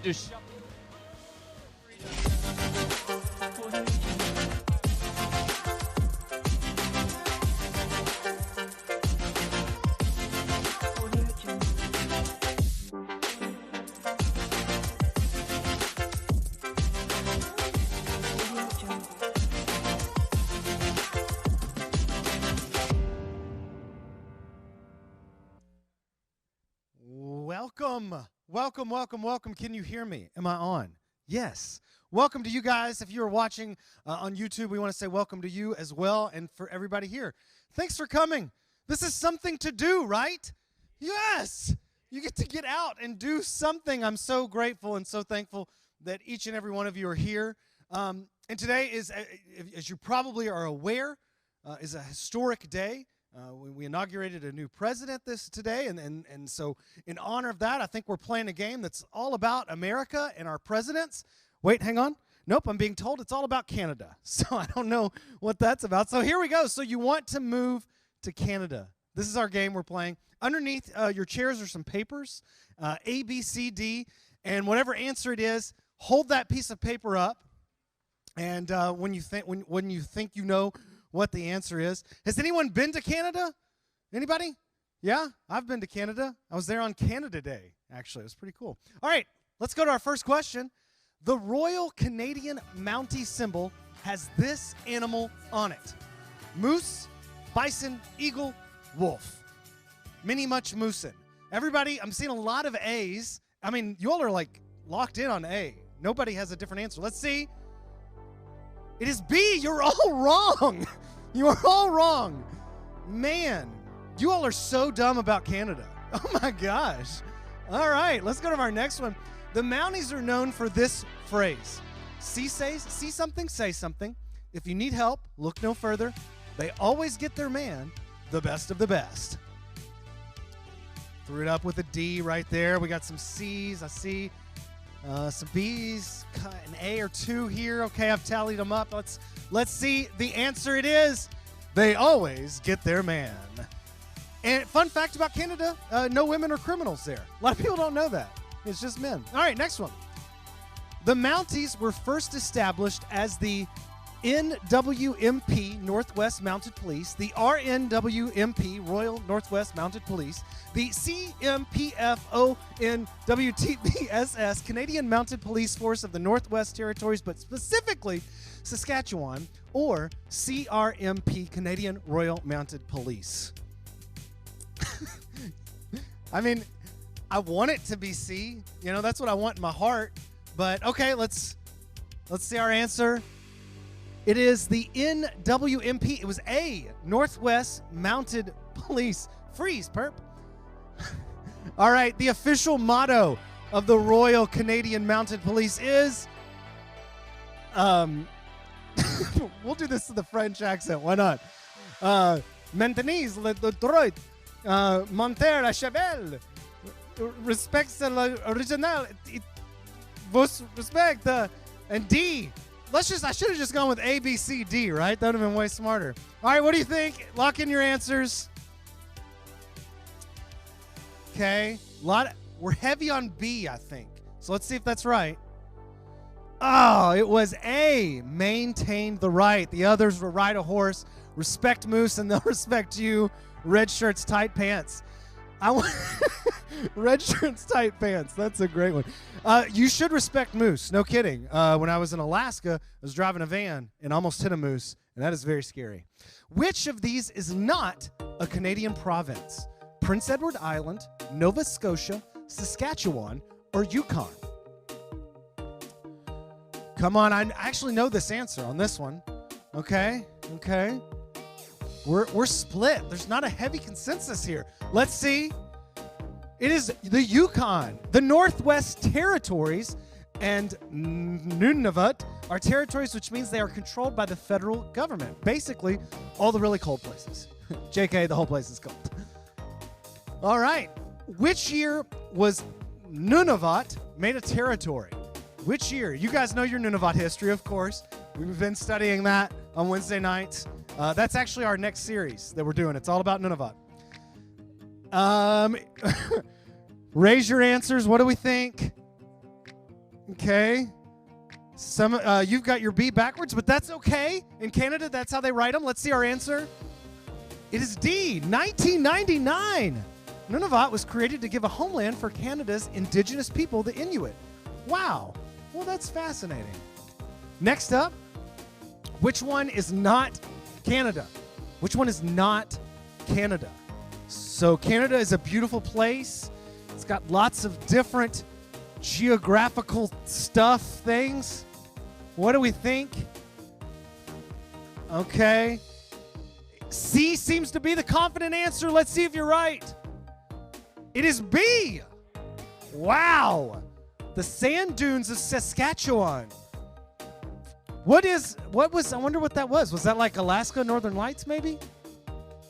Dus Welcome. Can you hear me? Am I on? Yes. Welcome to you guys. If you are watching on YouTube, we want to say welcome to you as well, and for everybody here. Thanks for coming. This is something to do, right? Yes. You get to get out and do something. I'm so grateful and so thankful that each and every one of you are here. And today is, as you probably are aware, is a historic day. We inaugurated a new president today, and so in honor of that, I think we're playing a game that's all about America and our presidents. Wait, hang on. Nope, I'm being told it's all about Canada, so I don't know what that's about. So here we go. So you want to move to Canada. This is our game we're playing. Underneath your chairs are some papers, A, B, C, D, and whatever answer it is, hold that piece of paper up, and when you think you know what the answer is. Has anyone been to Canada? Anybody? Yeah, I've been to Canada. I was there on Canada Day, actually. It was pretty cool. All right, let's go to our first question. The Royal Canadian Mountie symbol has this animal on it: moose, bison, eagle, wolf. Mini much moosin'. Everybody, I'm seeing a lot of A's. I mean, you all are like locked in on A. Nobody has a different answer. Let's see. It is B. You're all wrong. You are all wrong. Man, you all are so dumb about Canada. Oh, my gosh. All right, let's go to our next one. The Mounties are known for this phrase. See something, say something. If you need help, look no further. They always get their man, the best of the best. Threw it up with a D right there. We got some C's, I see. Some B's, an A or two here. Okay, I've tallied them up. Let's see. The answer it is, they always get their man. And fun fact about Canada, no women are criminals there. A lot of people don't know that. It's just men. All right, next one. The Mounties were first established as the NWMP, Northwest Mounted Police, the RNWMP, Royal Northwest Mounted Police, the CMPFONWTPSS, Canadian Mounted Police Force of the Northwest Territories, but specifically Saskatchewan, or CRMP, Canadian Royal Mounted Police. I mean, I want it to be C. You know, that's what I want in my heart. But okay, let's see our answer. It is the NWMP. It was A, Northwest Mounted Police. Freeze, perp. All right, the official motto of the Royal Canadian Mounted Police is, we'll do this in the French accent. Why not? Maintenez le droit, monter à cheval, respects l'original, vos respect, and D. I should have just gone with A, B, C, D, right? That would have been way smarter. All right, what do you think? Lock in your answers. Okay. We're heavy on B, I think. So let's see if that's right. Oh, it was A. Maintain the right. The others were ride a horse, respect moose, and they'll respect you. Red shirts, tight pants. Red shirts, tight pants. That's a great one. You should respect moose. No kidding. When I was in Alaska, I was driving a van and almost hit a moose, and that is very scary. Which of these is not a Canadian province? Prince Edward Island, Nova Scotia, Saskatchewan, or Yukon? Come on, I actually know this answer on this one. Okay. We're split. There's not a heavy consensus here. Let's see. It is the Yukon. The Northwest Territories and Nunavut are territories, which means they are controlled by the federal government. Basically, all the really cold places. JK, the whole place is cold. All right. Which year was Nunavut made a territory? Which year? You guys know your Nunavut history, of course. We've been studying that on Wednesday nights. That's actually our next series that we're doing. It's all about Nunavut. Raise your answers. What do we think? Okay. You've got your B backwards, but that's okay. In Canada, that's how they write them. Let's see our answer. It is D, 1999. Nunavut was created to give a homeland for Canada's indigenous people, the Inuit. Wow. Well, that's fascinating. Next up, which one is not Canada? Which one is not Canada? So Canada is a beautiful place. It's got lots of different geographical things. What do we think? Okay. C seems to be the confident answer. Let's see if you're right. It is B. Wow. The sand dunes of Saskatchewan. I wonder what that was. Was that like Alaska, Northern Lights maybe?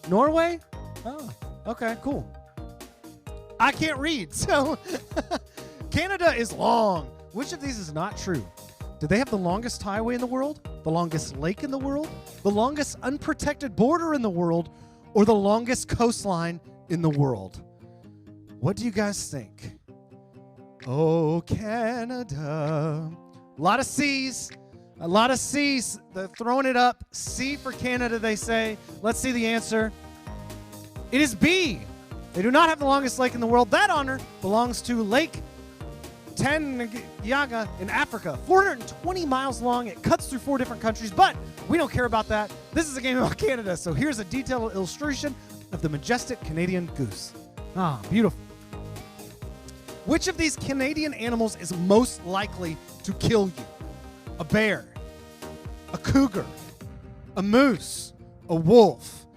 Norway? Oh, okay, cool. I can't read, so Canada is long. Which of these is not true? Do they have the longest highway in the world? The longest lake in the world? The longest unprotected border in the world? Or the longest coastline in the world? What do you guys think? Oh, Canada. A lot of C's. A lot of C's. They're throwing it up. C for Canada, they say. Let's see the answer. It is B. They do not have the longest lake in the world. That honor belongs to Lake Tanganyika in Africa. 420 miles long. It cuts through 4 different countries, but we don't care about that. This is a game about Canada, so here's a detailed illustration of the majestic Canadian goose. Ah, beautiful. Which of these Canadian animals is most likely to kill you? A bear, a cougar, a moose, a wolf.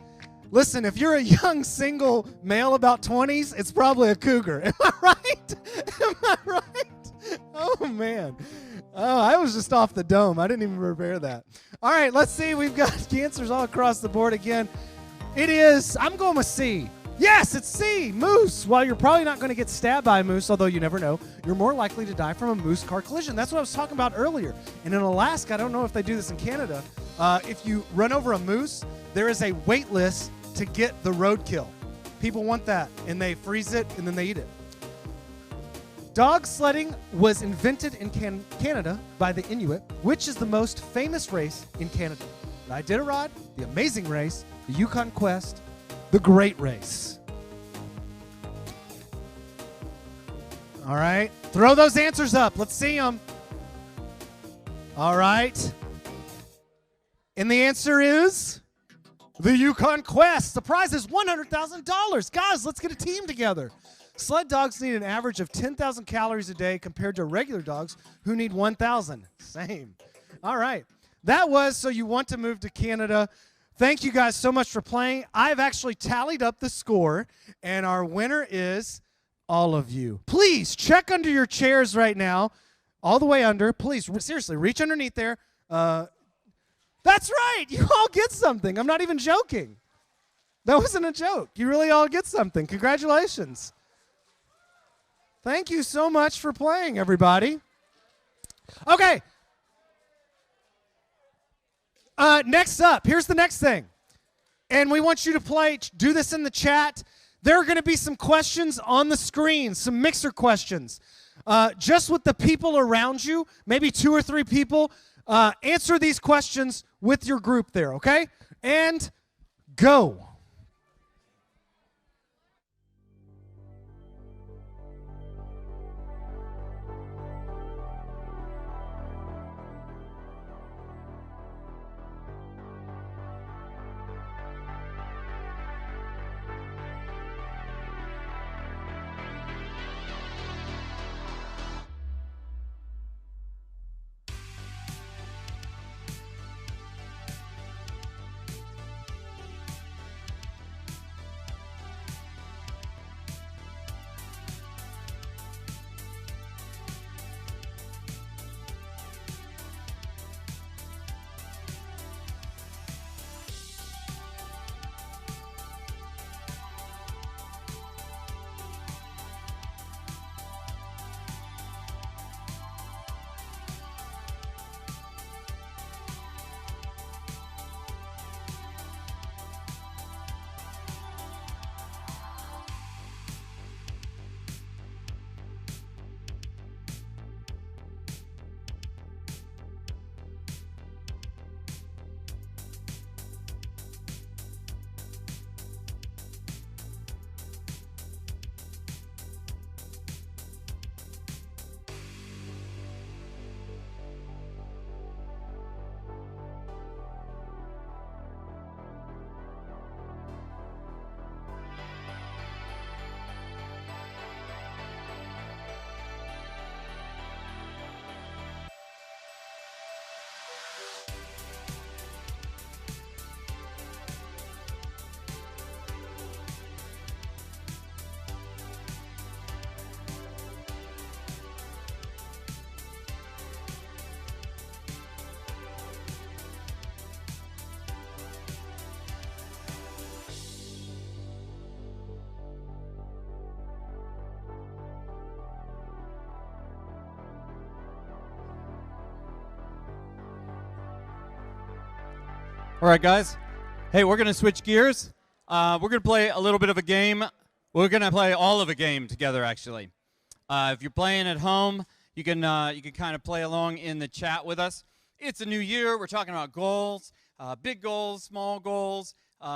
Listen, if you're a young single male about 20s, it's probably a cougar. Am I right? Am I right? Oh, man. Oh, I was just off the dome. I didn't even prepare that. All right, let's see. We've got cancers all across the board again. It is, I'm going with C. Yes, it's C, moose. While you're probably not going to get stabbed by a moose, although you never know, you're more likely to die from a moose car collision. That's what I was talking about earlier. And in Alaska, I don't know if they do this in Canada, if you run over a moose, there is a wait list to get the roadkill. People want that, and they freeze it, and then they eat it. Dog sledding was invented in Canada by the Inuit, which is the most famous race in Canada. The Iditarod, the Amazing Race, the Yukon Quest, the Great Race. All right. Throw those answers up. Let's see them. All right. And the answer is the Yukon Quest. The prize is $100,000. Guys, let's get a team together. Sled dogs need an average of 10,000 calories a day compared to regular dogs who need 1,000. Same. All right. That was So You Want to Move to Canada. Thank you guys so much for playing. I've actually tallied up the score, and our winner is all of you. Please check under your chairs right now, all the way under. Please, seriously, reach underneath there. That's right. You all get something. I'm not even joking. That wasn't a joke. You really all get something. Congratulations. Thank you so much for playing, everybody. Okay. Next up, here's the next thing. And we want you to do this in the chat. There are going to be some questions on the screen, some mixer questions. Just with the people around you, maybe 2 or 3 people, answer these questions with your group there, okay? And go. All right, guys. Hey, we're going to switch gears. We're going to play a little bit of a game. We're going to play all of a game together, actually. If you're playing at home, you can kind of play along in the chat with us. It's a new year. We're talking about goals, big goals, small goals,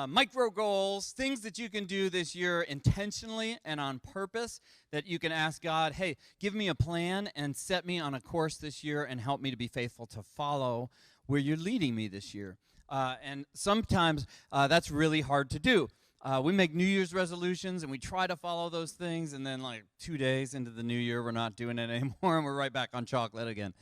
micro goals, things that you can do this year intentionally and on purpose that you can ask God, hey, give me a plan and set me on a course this year and help me to be faithful to follow where you're leading me this year. And sometimes that's really hard to do. We make New Year's resolutions, and we try to follow those things, and then like 2 days into the new year, we're not doing it anymore, and we're right back on chocolate again.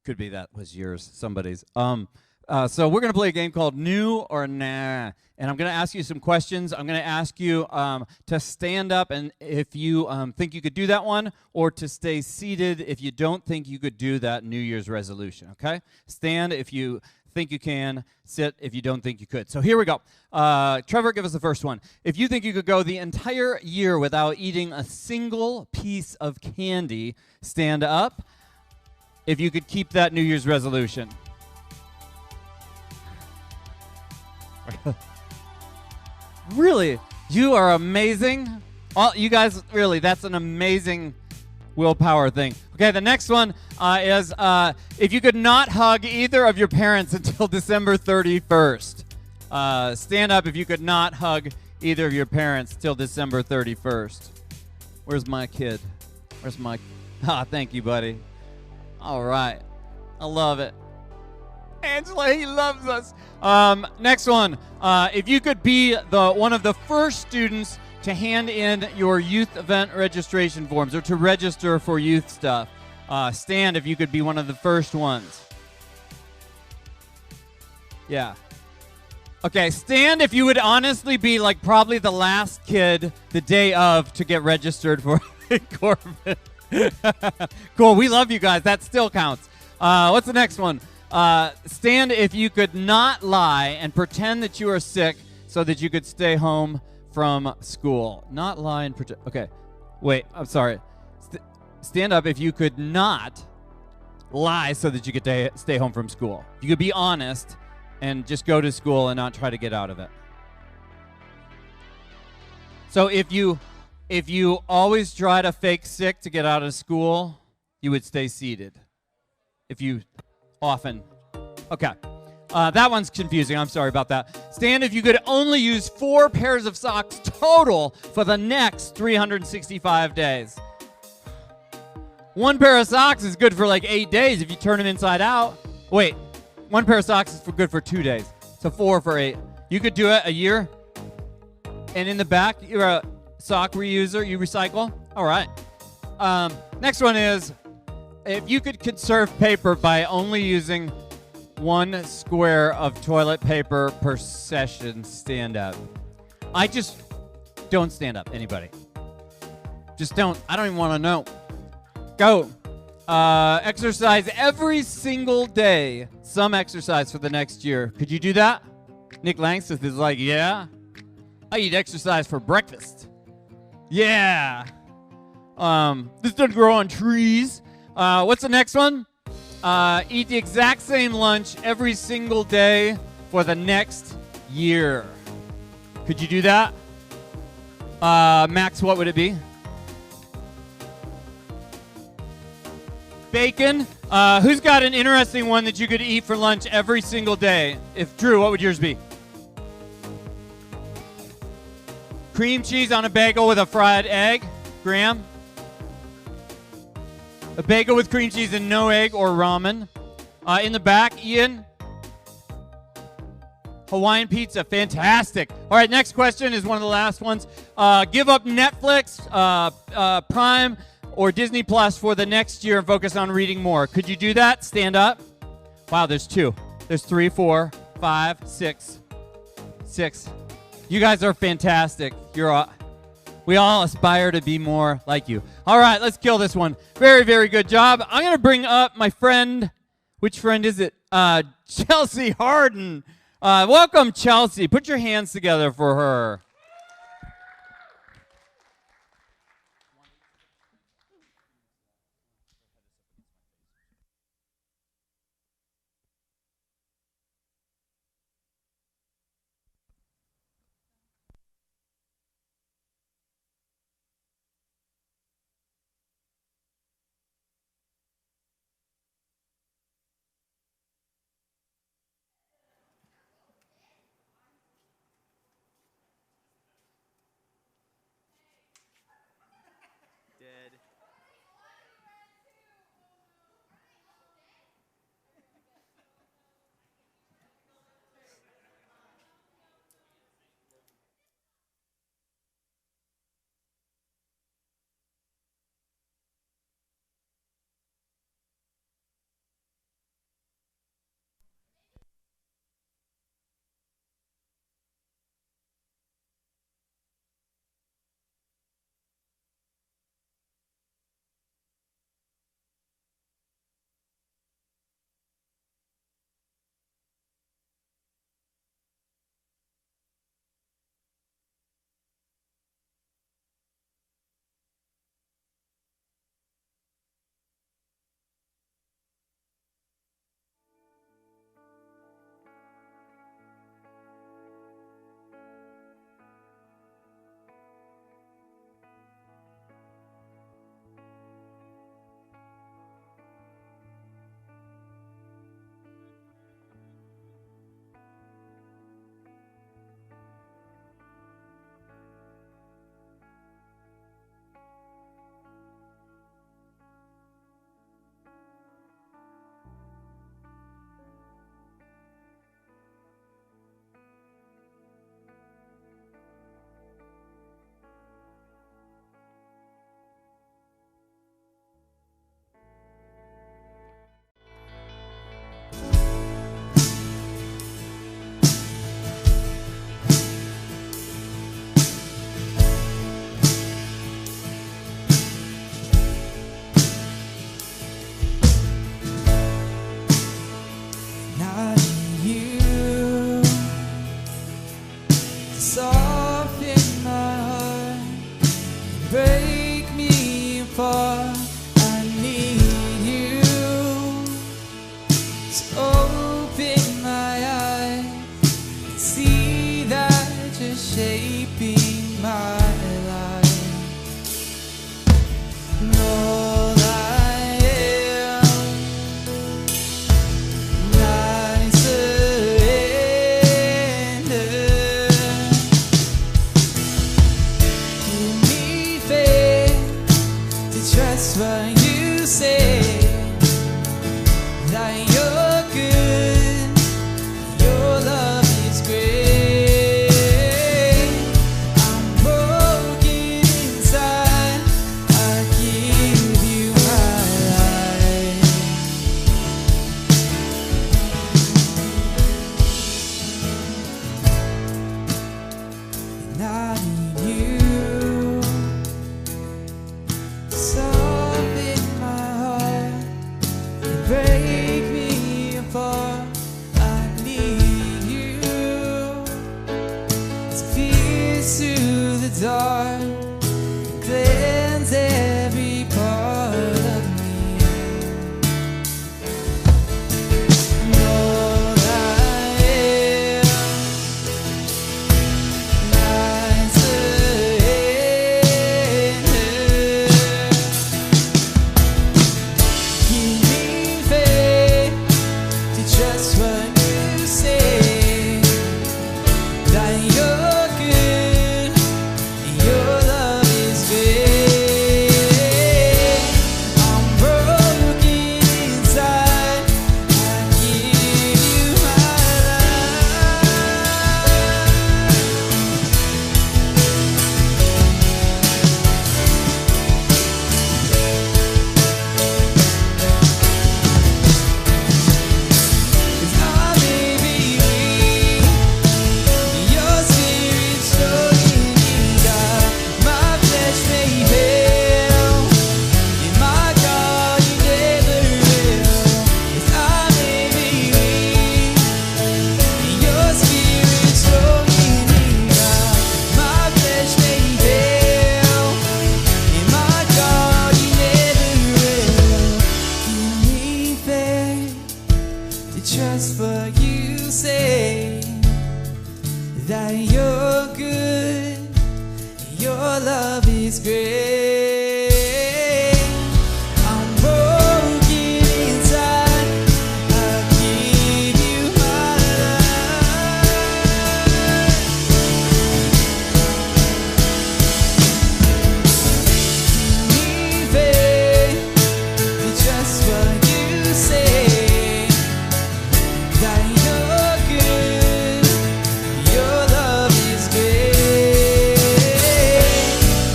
Could be that was yours, somebody's. So we're going to play a game called New or Nah, and I'm going to ask you some questions. I'm going to ask you to stand up and if you think you could do that one, or to stay seated if you don't think you could do that New Year's resolution, okay? Stand if you think you can, sit if you don't think you could. So here we go. Trevor, give us the first one. If you think you could go the entire year without eating a single piece of candy, stand up. If you could keep that New Year's resolution. Really? You are amazing. You guys, really, that's an amazing willpower thing. Okay, the next one is if you could not hug either of your parents until December 31st. Stand up if you could not hug either of your parents till December 31st. Where's my kid? Where's my... thank you, buddy. All right. I love it. Angela, he loves us. Next one. If you could be one of the first students to hand in your youth event registration forms or to register for youth stuff, stand if you could be one of the first ones. Yeah. Okay, stand if you would honestly be like probably the last kid the day of to get registered for Corbin. Cool, we love you guys. That still counts. What's the next one? Stand if you could not lie and pretend that you are sick so that you could stay home from school. Not lie and pretend. Okay. Wait, I'm sorry. Stand up if you could not lie so that you could stay home from school. You could be honest and just go to school and not try to get out of it. So if you always try to fake sick to get out of school, you would stay seated. If you often. Okay. That one's confusing. I'm sorry about that. Stand if you could only use 4 pairs of socks total for the next 365 days. 1 pair of socks is good for like 8 days if you turn them inside out. Wait, 1 pair of socks is good for 2 days. So 4 for 8. You could do it a year. And in the back, you're a sock reuser. You recycle. All right. Next one is if you could conserve paper by only using 1 square of toilet paper per session, stand up. I just don't stand up, anybody. Just don't. I don't even want to know. Go. Exercise every single day. Some exercise for the next year. Could you do that? Nick Langston is like, yeah. I eat exercise for breakfast. Yeah. This doesn't grow on trees. What's the next one? Eat the exact same lunch every single day for the next year. Could you do that? Max, what would it be? Bacon. Who's got an interesting one that you could eat for lunch every single day? If Drew, what would yours be? Cream cheese on a bagel with a fried egg. Graham? A bagel with cream cheese and no egg or ramen. In the back, Ian? Hawaiian pizza, fantastic. All right, next question is one of the last ones. Give up Netflix, Prime, or Disney Plus for the next year and focus on reading more. Could you do that? Stand up. Wow, there's 2. There's 3, 4, 5, 6. 6. You guys are fantastic. We all aspire to be more like you. All right, let's kill this one. Very, very good job. I'm going to bring up my friend. Which friend is it? Chelsea Harden. Welcome, Chelsea. Put your hands together for her. say that you're good, your love is great. I'm broken inside, I give you my life. And I need you. Soften my heart and break me apart. I need you to pierce through the dark and cleanse every part of me. And all I am lies give me faith to trust what you say, that you're good and your love is great. I'm broken inside, I give you my Cause I may be weak, your spirit's strong in me, God. My flesh may fail, and my God, you never will. Cause I may be weak, your spirit's strong in me, God. My flesh may fail, and my God, you never will. Give me faith to trust what you say, that you're good, your love is great. I'm broken inside, I give you my life. Give me faith to trust what you say, that you're good, your love is great.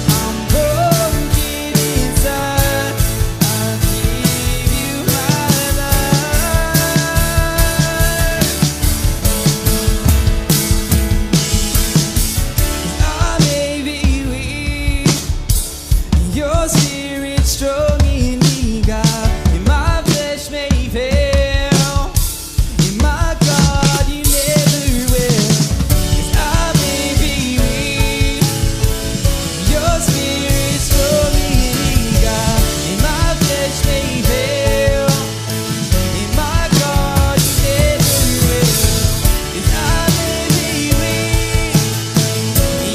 I'm broken inside, I give you my life. I may be weak, your spirit's strong in me, God, and my flesh may fail, and my God, you never will. 'Cause I may be weak, your spirit's strong in me, God, and my flesh may fail, and my God, you never will. 'Cause I may be weak,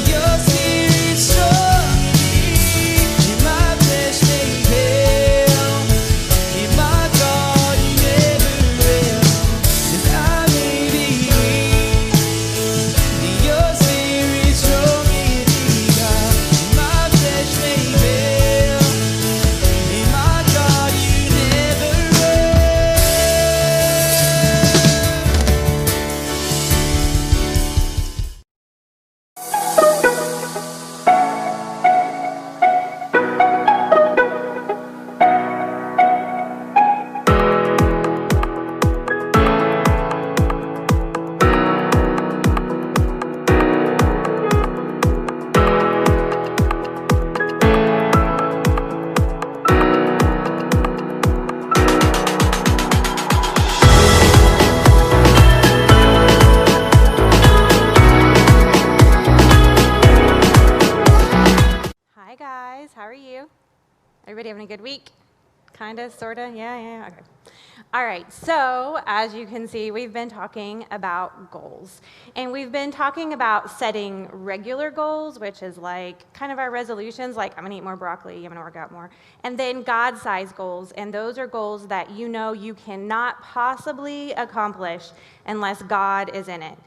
your spirit's strong in me, and my flesh may fail, and my God, you never will. 'Cause I may be weak, your spirit's strong in me, God, and my flesh may fail, and my God, you never will. Hi guys, how are you? Everybody having a good week? Kinda, sorta, yeah, okay. All right, so as you can see, we've been talking about goals. And we've been talking about setting regular goals, which is like kind of our resolutions, like I'm gonna eat more broccoli, I'm gonna work out more. And then God-sized goals, and those are goals that you know you cannot possibly accomplish unless God is in it.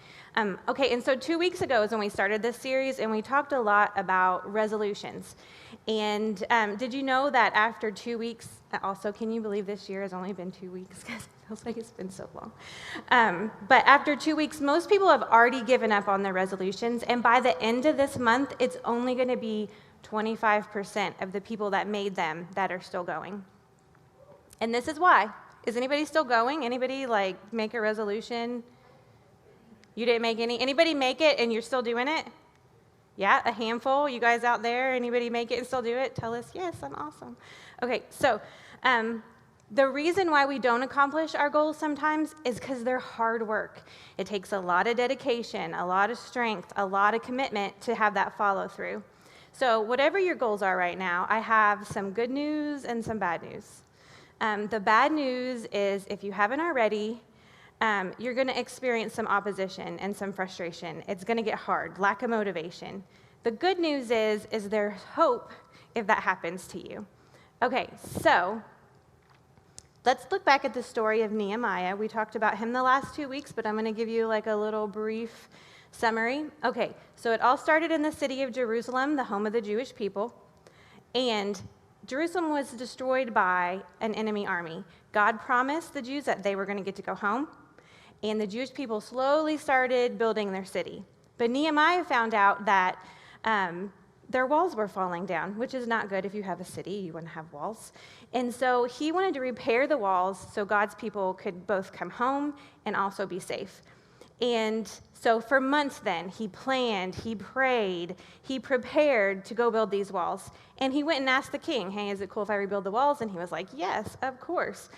Okay, and so 2 weeks ago is when we started this series, and we talked a lot about resolutions. And did you know that after 2 weeks, also, can you believe this year has only been 2 weeks? Because it feels like it's been so long. But after 2 weeks, most people have already given up on their resolutions. And by the end of this month, it's only going to be 25% of the people that made them that are still going. And this is why. Is anybody still going? Anybody like make a resolution? You didn't make any? Anybody make it and you're still doing it? Yeah, a handful. You guys out there, anybody make it and still do it? Tell us, yes, I'm awesome. Okay, so the reason why we don't accomplish our goals sometimes is because they're hard work. It takes a lot of dedication, a lot of strength, a lot of commitment to have that follow through. So whatever your goals are right now, I have some good news and some bad news. The bad news is, if you haven't already, you're going to experience some opposition and some frustration. It's going to get hard, lack of motivation. The good news is there's hope if that happens to you. Okay, so let's look back at the story of Nehemiah. We talked about him the last 2 weeks, but I'm going to give you like a little brief summary. Okay, so it all started in the city of Jerusalem, the home of the Jewish people, and Jerusalem was destroyed by an enemy army. God promised the Jews that they were going to get to go home, and the Jewish people slowly started building their city. But Nehemiah found out that their walls were falling down, which is not good. If you have a city, you want to have walls. And so he wanted to repair the walls so God's people could both come home and also be safe. And so for months then, he planned, he prayed, he prepared to go build these walls. And he went and asked the king, hey, is it cool if I rebuild the walls? And he was like, yes, of course.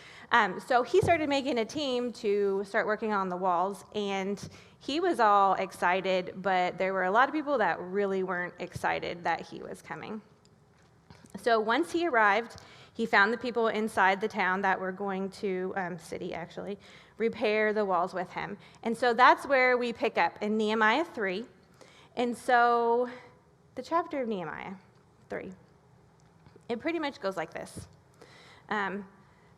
So he started making a team to start working on the walls. And he was all excited, but there were a lot of people that really weren't excited that he was coming. So once he arrived, he found the people inside the town that were going to, city actually, repair the walls with him. And so that's where we pick up in Nehemiah 3. And so the chapter of Nehemiah 3, it pretty much goes like this.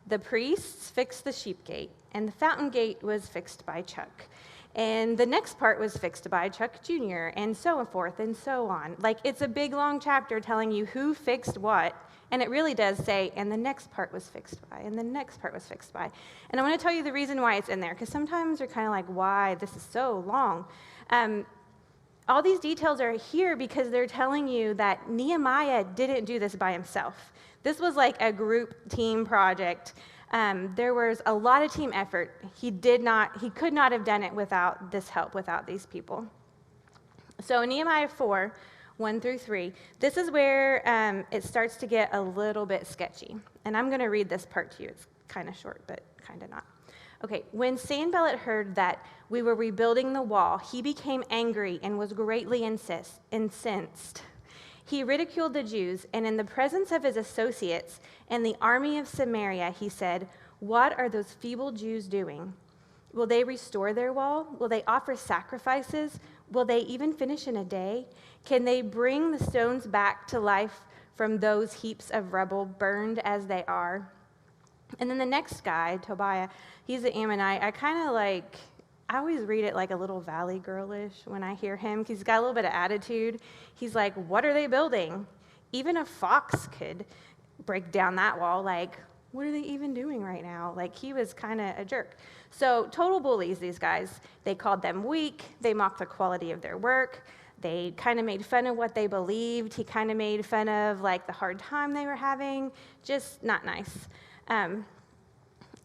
The priests fixed the sheep gate, and the fountain gate was fixed by Chuck. And the next part was fixed by Chuck Jr., and so forth and so on. Like, it's a big, long chapter telling you who fixed what, and it really does say, and the next part was fixed by, and the next part was fixed by. And I want to tell you the reason why it's in there, because sometimes you're kind of like, why? This is so long. All these details are here because they're telling you that Nehemiah didn't do this by himself. This was like a group team project. There was a lot of team effort. He could not have done it without this help, without these people. So Nehemiah 4, 1 through 3, this is where it starts to get a little bit sketchy. And I'm going to read this part to you. It's kind of short, but kind of not. Okay, when Sanballat heard that we were rebuilding the wall, he became angry and was greatly incensed. He ridiculed the Jews, and in the presence of his associates and the army of Samaria, he said, "What are those feeble Jews doing? Will they restore their wall? Will they offer sacrifices? Will they even finish in a day? Can they bring the stones back to life from those heaps of rubble, burned as they are?" And then the next guy, Tobiah, he's an Ammonite. I always read it like a little Valley Girlish when I hear him, because he's got a little bit of attitude. He's like, what are they building? Even a fox could break down that wall. Like, what are they even doing right now? Like, he was kind of a jerk. So total bullies, these guys. They called them weak. They mocked the quality of their work. They kind of made fun of what they believed. He kind of made fun of, like, the hard time they were having. Just not nice.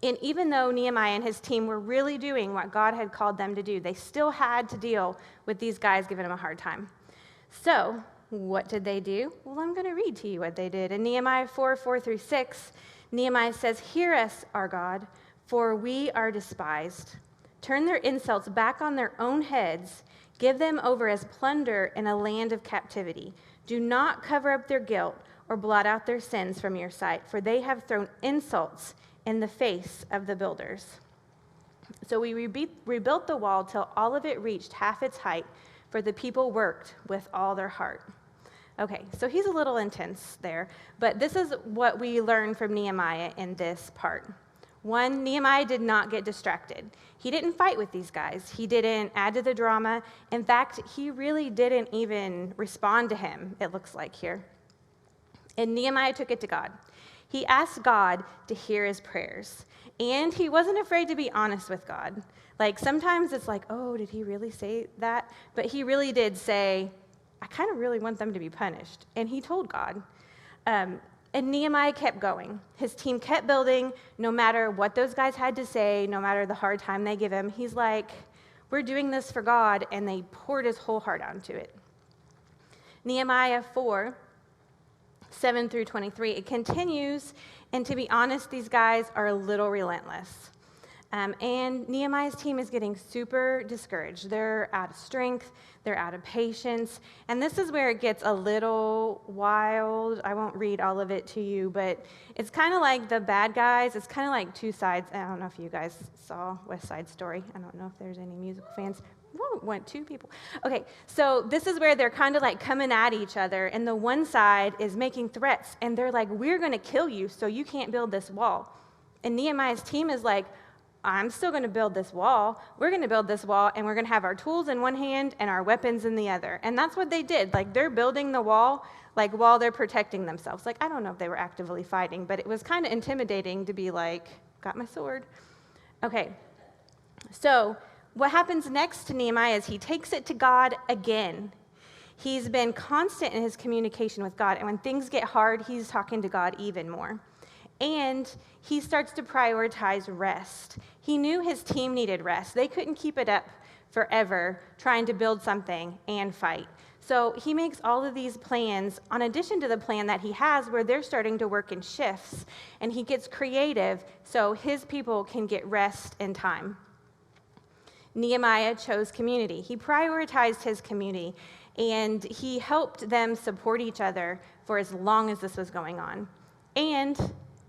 And even though Nehemiah and his team were really doing what God had called them to do, they still had to deal with these guys giving them a hard time. So what did they do? Well, I'm going to read to you what they did. In Nehemiah 4, 4 through 6, Nehemiah says, "Hear us, our God, for we are despised. Turn their insults back on their own heads. Give them over as plunder in a land of captivity. Do not cover up their guilt or blot out their sins from your sight, for they have thrown insults in the face of the builders." So we rebuilt the wall till all of it reached half its height, for the people worked with all their heart. Okay, so he's a little intense there, but this is what we learn from Nehemiah in this part. One, Nehemiah did not get distracted. He didn't fight with these guys. He didn't add to the drama. In fact, he really didn't even respond to him, it looks like here. And Nehemiah took it to God. He asked God to hear his prayers. And he wasn't afraid to be honest with God. Like sometimes it's like, oh, did he really say that? But he really did say, I kind of really want them to be punished. And he told God. And Nehemiah kept going. His team kept building no matter what those guys had to say, no matter the hard time they give him. He's like, we're doing this for God. And they poured his whole heart onto it. Nehemiah 4, 7 through 23, it continues, and to be honest, these guys are a little relentless. And Nehemiah's team is getting super discouraged. They're out of strength, they're out of patience, and this is where it gets a little wild. I won't read all of it to you, but it's kind of like the bad guys. It's kind of like two sides. I don't know if you guys saw West Side Story. I don't know if there's any musical fans. Whoa, went two people. Okay, so this is where they're kind of like coming at each other, and the one side is making threats, and they're like, we're going to kill you, so you can't build this wall. And Nehemiah's team is like, I'm still going to build this wall. We're going to build this wall, and we're going to have our tools in one hand and our weapons in the other. And that's what they did. Like, they're building the wall, like, while they're protecting themselves. Like, I don't know if they were actively fighting, but it was kind of intimidating to be like, got my sword. Okay, so what happens next to Nehemiah is he takes it to God again. He's been constant in his communication with God, and when things get hard, he's talking to God even more. And he starts to prioritize rest. He knew his team needed rest. They couldn't keep it up forever trying to build something and fight. So he makes all of these plans in addition to the plan that he has where they're starting to work in shifts, and he gets creative so his people can get rest and time. Nehemiah chose community. He prioritized his community, and he helped them support each other for as long as this was going on. And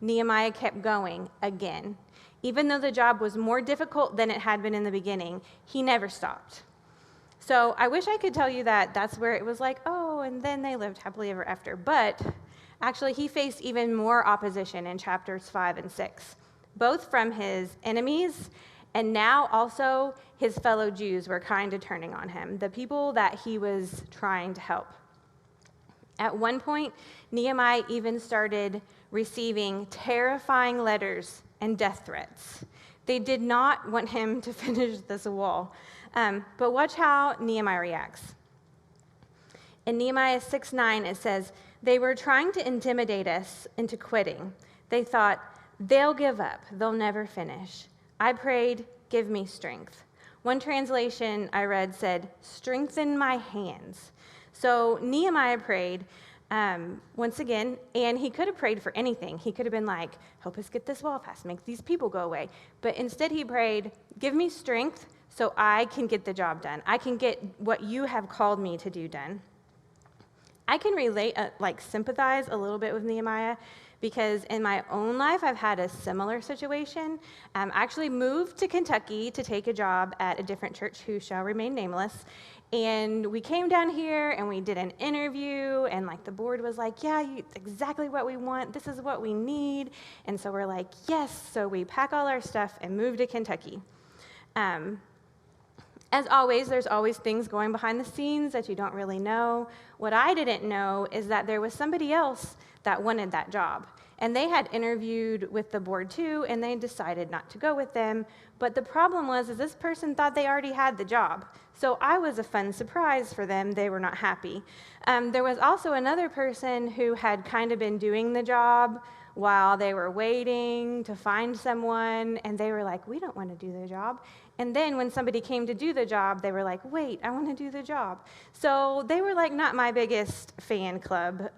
Nehemiah kept going again. Even though the job was more difficult than it had been in the beginning, he never stopped. So I wish I could tell you that that's where it was like, oh, and then they lived happily ever after. But actually, he faced even more opposition in chapters 5 and 6, both from his enemies, and now also his fellow Jews were kind of turning on him, the people that he was trying to help. At one point, Nehemiah even started receiving terrifying letters and death threats. They did not want him to finish this wall. But watch how Nehemiah reacts. In Nehemiah 6:9, it says, they were trying to intimidate us into quitting. They thought, they'll give up. They'll never finish. I prayed, give me strength. One translation I read said, strengthen my hands. So Nehemiah prayed once again, and he could have prayed for anything. He could have been like, help us get this wall fast, make these people go away. But instead he prayed, give me strength so I can get the job done. I can get what you have called me to do done. I can relate, sympathize a little bit with Nehemiah, because in my own life, I've had a similar situation. I actually moved to Kentucky to take a job at a different church who shall remain nameless. And we came down here and we did an interview, and the board was like, yeah, it's exactly what we want. This is what we need. And so we're like, yes. So we pack all our stuff and move to Kentucky. As always, there's always things going behind the scenes that you don't really know. What I didn't know is that there was somebody else that wanted that job. And they had interviewed with the board too, and they decided not to go with them. But the problem was this person thought they already had the job. So I was a fun surprise for them. They were not happy. There was also another person who had kind of been doing the job while they were waiting to find someone, and they were like, we don't want to do the job. And then when somebody came to do the job, they were like, wait, I want to do the job. So they were not my biggest fan club.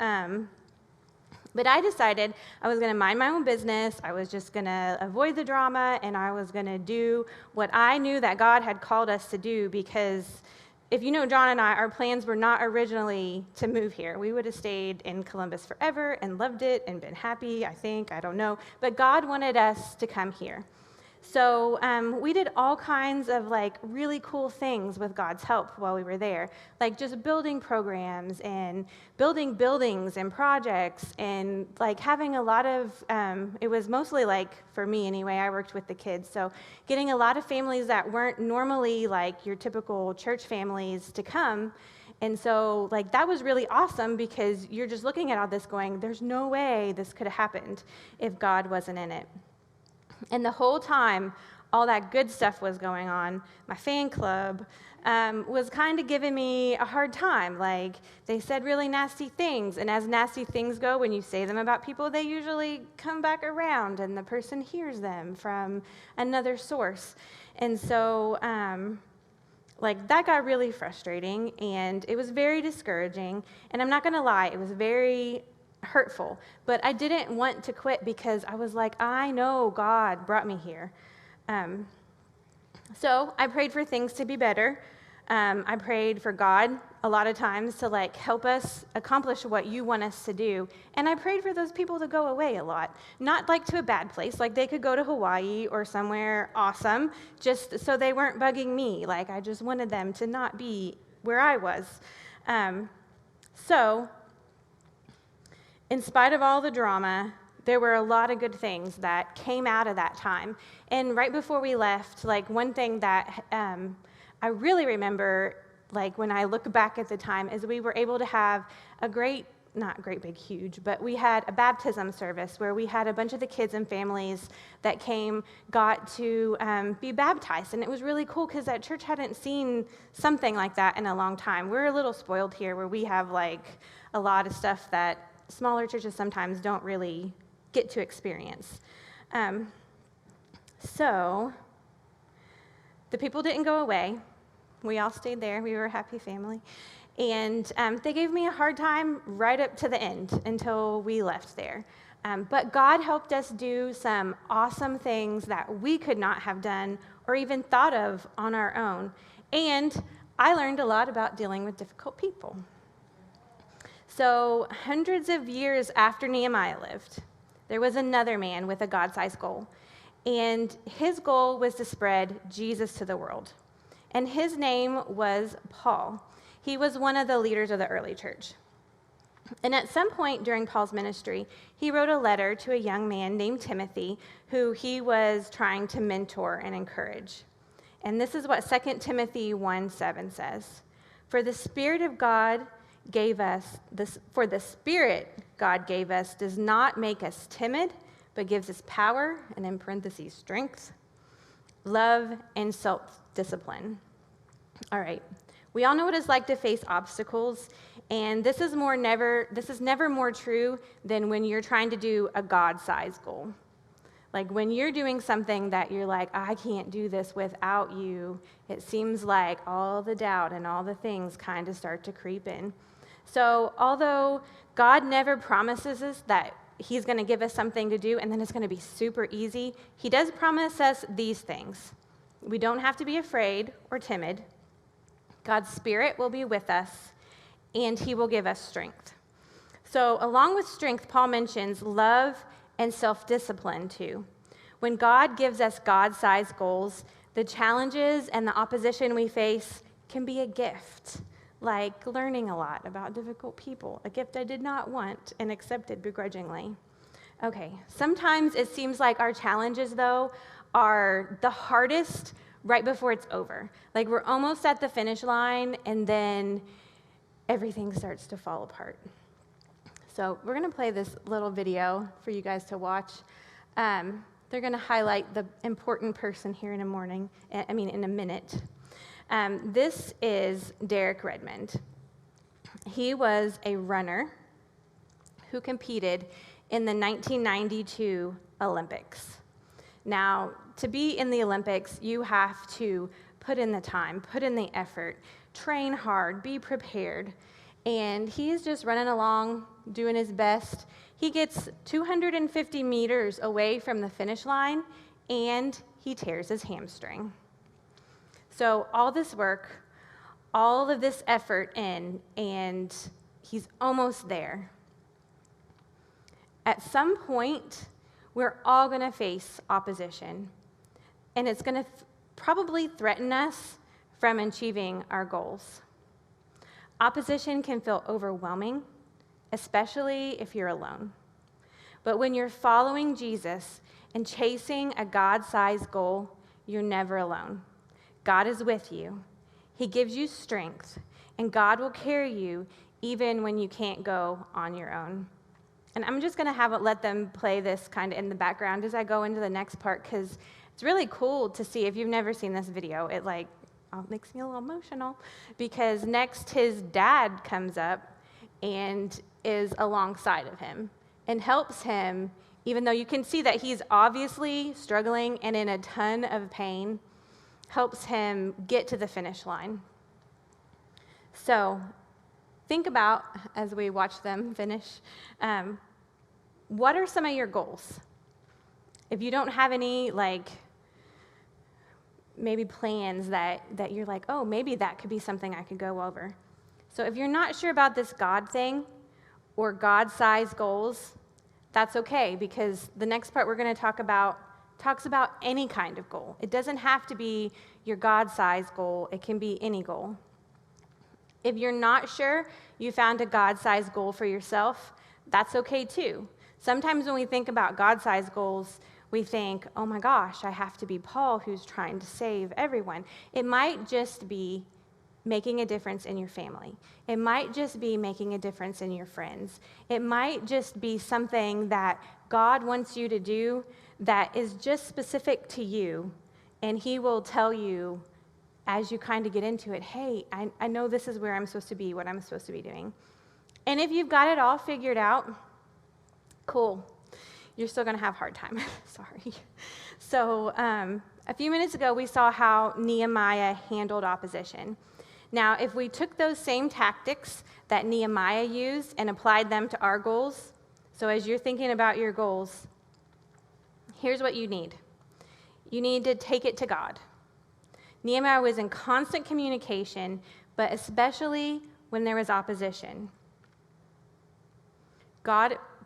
But I decided I was going to mind my own business. I was just going to avoid the drama, and I was going to do what I knew that God had called us to do, because if you know John and I, our plans were not originally to move here. We would have stayed in Columbus forever and loved it and been happy, I don't know. But God wanted us to come here. So we did all kinds of really cool things with God's help while we were there, just building programs and building buildings and projects, and having a lot of, it was mostly for me anyway, I worked with the kids, so getting a lot of families that weren't normally your typical church families to come And so, like, that was really awesome because you're just looking at all this going, there's no way this could have happened if God wasn't in it. And the whole time, all that good stuff was going on. My fan club was kind of giving me a hard time. Like, they said really nasty things. And as nasty things go, when you say them about people, they usually come back around and the person hears them from another source. And so, like, that got really frustrating, and it was very discouraging. And I'm not going to lie, it was very hurtful. But I didn't want to quit because I was like, I know God brought me here. So I prayed for things to be better. I prayed for God a lot of times to, like, help us accomplish what you want us to do. And I prayed for those people to go away a lot. Not, like, to a bad place. Like, they could go to Hawaii or somewhere awesome just so they weren't bugging me. Like, I just wanted them to not be where I was. So, in spite of all the drama, there were a lot of good things that came out of that time. And right before we left, like, one thing that I really remember, like, when I look back at the time, is we were able to have a not great big huge, but we had a baptism service where we had a bunch of the kids and families that got to be baptized. And it was really cool because that church hadn't seen something like that in a long time. We're a little spoiled here where we have, like, a lot of stuff that smaller churches sometimes don't really get to experience. So the people didn't go away. We all stayed there. We were a happy family. And they gave me a hard time right up to the end until we left there. But God helped us do some awesome things that we could not have done or even thought of on our own. And I learned a lot about dealing with difficult people. So hundreds of years after Nehemiah lived, there was another man with a God-sized goal. And his goal was to spread Jesus to the world. And his name was Paul. He was one of the leaders of the early church. And at some point during Paul's ministry, he wrote a letter to a young man named Timothy, who he was trying to mentor and encourage. And this is what 2 Timothy 1:7 says. For the Spirit God gave us does not make us timid, but gives us power, and in parentheses, strength, love, and self-discipline. All right. We all know what it's like to face obstacles, and this is never more true than when you're trying to do a God-sized goal. Like, when you're doing something that you're like, I can't do this without you, it seems like all the doubt and all the things kind of start to creep in. So although God never promises us that he's going to give us something to do and then it's going to be super easy, he does promise us these things. We don't have to be afraid or timid. God's Spirit will be with us, and he will give us strength. So along with strength, Paul mentions love and self-discipline too. When God gives us God-sized goals, the challenges and the opposition we face can be a gift, like learning a lot about difficult people, a gift I did not want and accepted begrudgingly. Okay, sometimes it seems like our challenges, though, are the hardest right before it's over. Like, we're almost at the finish line, and then everything starts to fall apart. So we're going to play this little video for you guys to watch. They're going to highlight the important person here in a minute. This is Derek Redmond. He was a runner who competed in the 1992 Olympics. Now, to be in the Olympics, you have to put in the time, put in the effort, train hard, be prepared. And he's just running along, doing his best. He gets 250 meters away from the finish line, and he tears his hamstring. So all this work, all of this effort in, and he's almost there. At some point, we're all going to face opposition, and it's going to probably threaten us from achieving our goals. Opposition can feel overwhelming, especially if you're alone. But when you're following Jesus and chasing a God-sized goal, you're never alone. God is with you. He gives you strength, and God will carry you even when you can't go on your own. And I'm just going to let them play this kind of in the background as I go into the next part, because it's really cool to see. If you've never seen this video, it makes me a little emotional, because next his dad comes up and is alongside of him and helps him, even though you can see that he's obviously struggling and in a ton of pain, helps him get to the finish line. So think about, as we watch them finish, what are some of your goals? If you don't have any, maybe plans that you're like, oh, maybe that could be something I could go over. So if you're not sure about this God thing or God-sized goals, that's okay, because the next part we're going to talk about talks about any kind of goal. It doesn't have to be your God-sized goal. It can be any goal. If you're not sure you found a God-sized goal for yourself, that's okay too. Sometimes when we think about God-sized goals, we think, oh my gosh, I have to be Paul who's trying to save everyone. It might just be making a difference in your family. It might just be making a difference in your friends. It might just be something that God wants you to do that is just specific to you, and he will tell you as you kind of get into it, hey, I know this is where I'm supposed to be, what I'm supposed to be doing. And if you've got it all figured out, cool. You're still going to have a hard time. Sorry. So a few minutes ago, we saw how Nehemiah handled opposition. Now, if we took those same tactics that Nehemiah used and applied them to our goals, so as you're thinking about your goals, here's what you need. You need to take it to God. Nehemiah was in constant communication, but especially when there was opposition.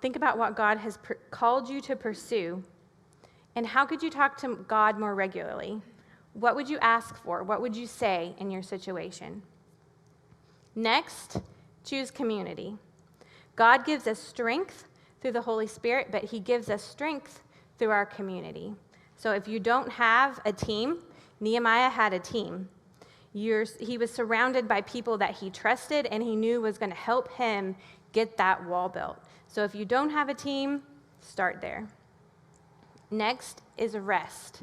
Think about what God has called you to pursue, and how could you talk to God more regularly? What would you ask for? What would you say in your situation? Next, choose community. God gives us strength through the Holy Spirit, but he gives us strength through our community. So if you don't have a team, Nehemiah had a team. He was surrounded by people that he trusted and he knew was going to help him get that wall built. So if you don't have a team, start there. Next is rest.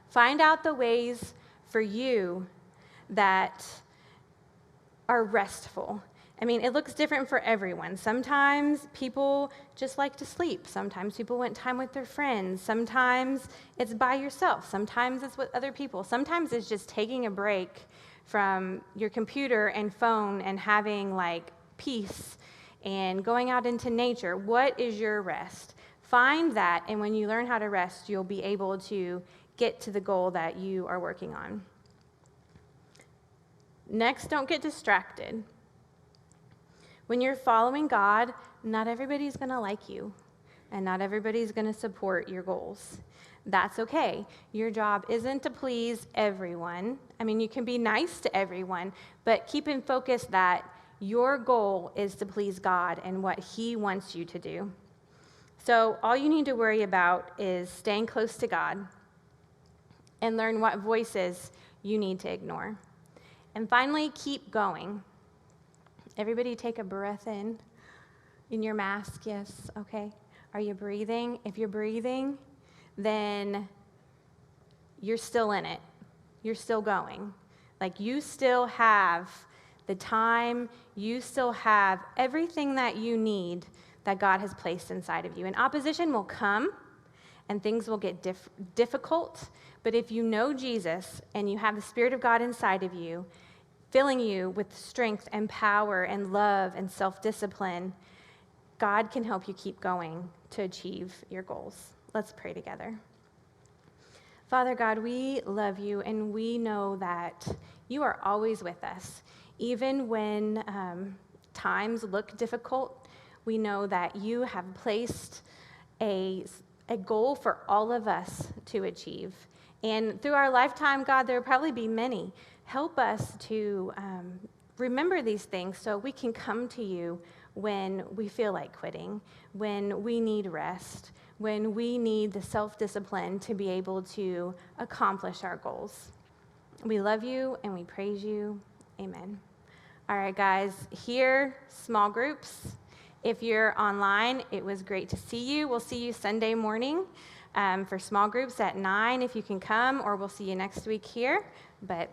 Find out the ways for you that are restful. I mean, it looks different for everyone. Sometimes people just like to sleep. Sometimes people want time with their friends. Sometimes it's by yourself. Sometimes it's with other people. Sometimes it's just taking a break from your computer and phone and having peace and going out into nature. What is your rest? Find that, and when you learn how to rest, you'll be able to get to the goal that you are working on. Next, don't get distracted. When you're following God, not everybody's going to like you, and not everybody's going to support your goals. That's okay. Your job isn't to please everyone. I mean, you can be nice to everyone, but keep in focus that your goal is to please God and what he wants you to do. So all you need to worry about is staying close to God and learn what voices you need to ignore. And finally, keep going. Everybody take a breath in your mask, yes, okay. Are you breathing? If you're breathing, then you're still in it. You're still going. You still have the time, you still have everything that you need that God has placed inside of you. And opposition will come, and things will get difficult, but if you know Jesus and you have the Spirit of God inside of you, filling you with strength and power and love and self-discipline, God can help you keep going to achieve your goals. Let's pray together. Father God, we love you, and we know that you are always with us. Even when times look difficult, we know that you have placed a goal for all of us to achieve. And through our lifetime, God, there will probably be many. Help us to remember these things so we can come to you when we feel like quitting, when we need rest, when we need the self-discipline to be able to accomplish our goals. We love you and we praise you. Amen. All right, guys, here, small groups. If you're online, it was great to see you. We'll see you Sunday morning for small groups at 9 if you can come, or we'll see you next week here. But